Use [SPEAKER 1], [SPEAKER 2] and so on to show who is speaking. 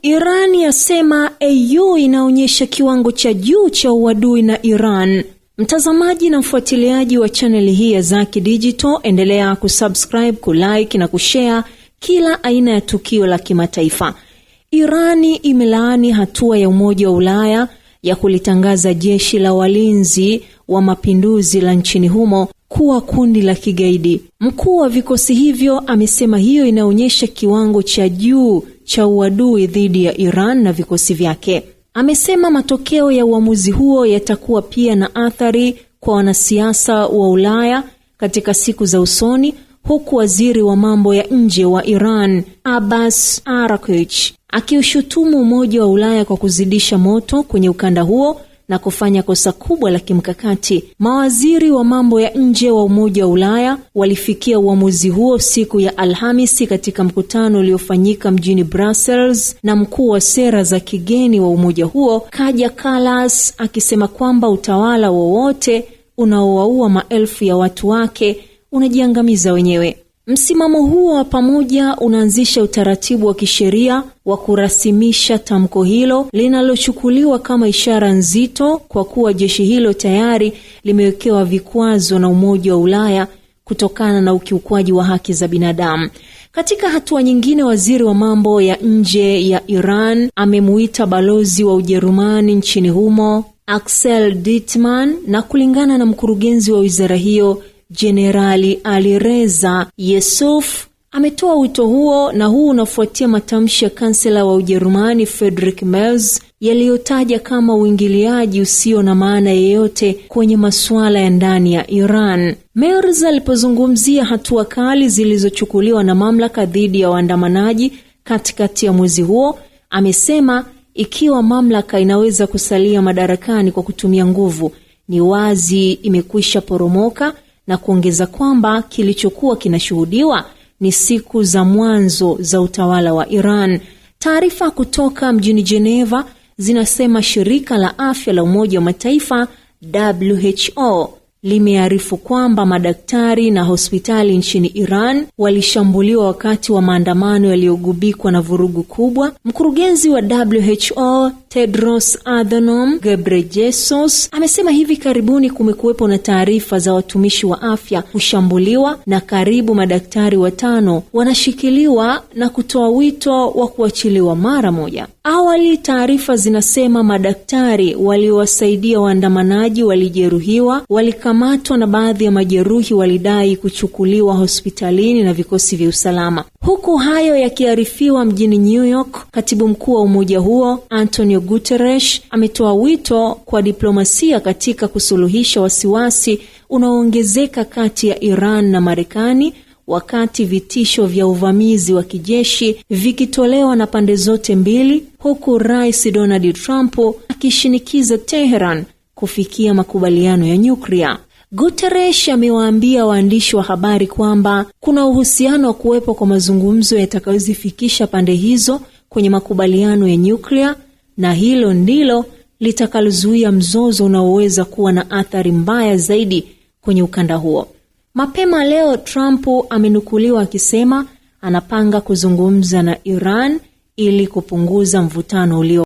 [SPEAKER 1] Iran yasema AU inaonyesha kiwango cha juu cha uadui na Iran. Mtazamaji na mfuatiliaji wa channel hii ya Zaki Digital, endelea kusubscribe, kulike na kushare kila aina ya tukio la kimataifa. Irani imelaani hatua ya Umoja wa Ulaya ya kulitangaza jeshi la walinzi wa mapinduzi la nchini humo kuwa kundi la kigaidi. Mkuu wa vikosi hivyo amesema hiyo inaonyesha kiwango cha juu cha uadui dhidi ya Iran na vikosi vyake. Amesema matokeo ya uamuzi huo yatakuwa pia na athari kwa wanasiasa wa Ulaya katika siku za usoni, huku waziri wa mambo ya nje wa Iran Abbas Araghchi akiushutumu Umoja wa Ulaya kwa kuzidisha moto kwenye ukanda huo na kufanya kosa kubwa la kimkakati. Mawaziri wa mambo ya nje wa Umoja wa Ulaya walifikia uamuzi huo siku ya Alhamisi katika mkutano uliofanyika mjini Brussels na mkuu wa sera za kigeni wa umoja huo Kaja Kallas, akisema kwamba utawala wowote unaowaua maelfu ya watu wake unajiangamiza wenyewe. Msimamo huo wa pamoja unaanzisha utaratibu wa kisheria wa kurasimisha tamko hilo linalochukuliwa kama ishara nzito, kwa kuwa jeshi hilo tayari limewekewa vikwazo na Umoja wa Ulaya kutokana na ukiukwaji wa haki za binadamu. Katika hatua nyingine, waziri wa mambo ya nje ya Iran amemuita balozi wa Ujerumani nchini humo Axel Dittmann, na kulingana na mkurugenzi wa wizara hiyo Jenerali Alireza Yusuf, ametoa wito huo, na huu unafuatia matamshi ya kansela wa Ujerumani Friedrich Merz yaliyotaja kama uingiliaji usio na maana yeyote kwenye masuala ya ndani ya Iran. Merz alipozungumzia hatua kali zilizochukuliwa na mamlaka dhidi ya waandamanaji katikati ya mwezi huo, amesema ikiwa mamlaka inaweza kusalia madarakani kwa kutumia nguvu, ni wazi imekwisha poromoka, na kuongeza kwamba kilichokuwa kinashuhudiwa ni siku za mwanzo za utawala wa Iran. Taarifa kutoka mjini Geneva zinasema shirika la afya la Umoja wa Mataifa WHO limearifu kwamba madaktari na hospitali nchini Iran walishambuliwa wakati wa maandamano yaliyogubikwa na vurugu kubwa. Mkurugenzi wa WHO Tedros Adhanom Ghebreyesus amesema hivi karibuni kumekuwepo na taarifa za watumishi wa afya kushambuliwa na karibu madaktari 5 wanashikiliwa, na kutoa wito wa kuachiliwa mara moja. Awali taarifa zinasema madaktari waliowasaidia waandamanaji walijeruhiwa, walikamatwa, na baadhi ya majeruhi walidai kuchukuliwa hospitalini na vikosi vya usalama. Huku hayo yakiarifiwa mjini New York, katibu mkuu wa umoja huo Antonio Guterres ametoa wito kwa diplomasia katika kusuluhisha wasiwasi unaoongezeka kati ya Iran na Marekani, wakati vitisho vya uvamizi wa kijeshi vikitolewa na pande zote mbili, huku Rais Donald Trump akishinikiza Tehran kufikia makubaliano ya nyuklia. Guterres amewaambia waandishi wa habari kwamba kuna uhusiano wa kuwepo kwa mazungumzo yatakayozifikisha pande hizo kwenye makubaliano ya nyuklia, na hilo ndilo litakalozuia mzozo unaoweza kuwa na athari mbaya zaidi kwenye ukanda huo. Mapema leo Trump amenukuliwa akisema anapanga kuzungumza na Iran ili kupunguza mvutano ulio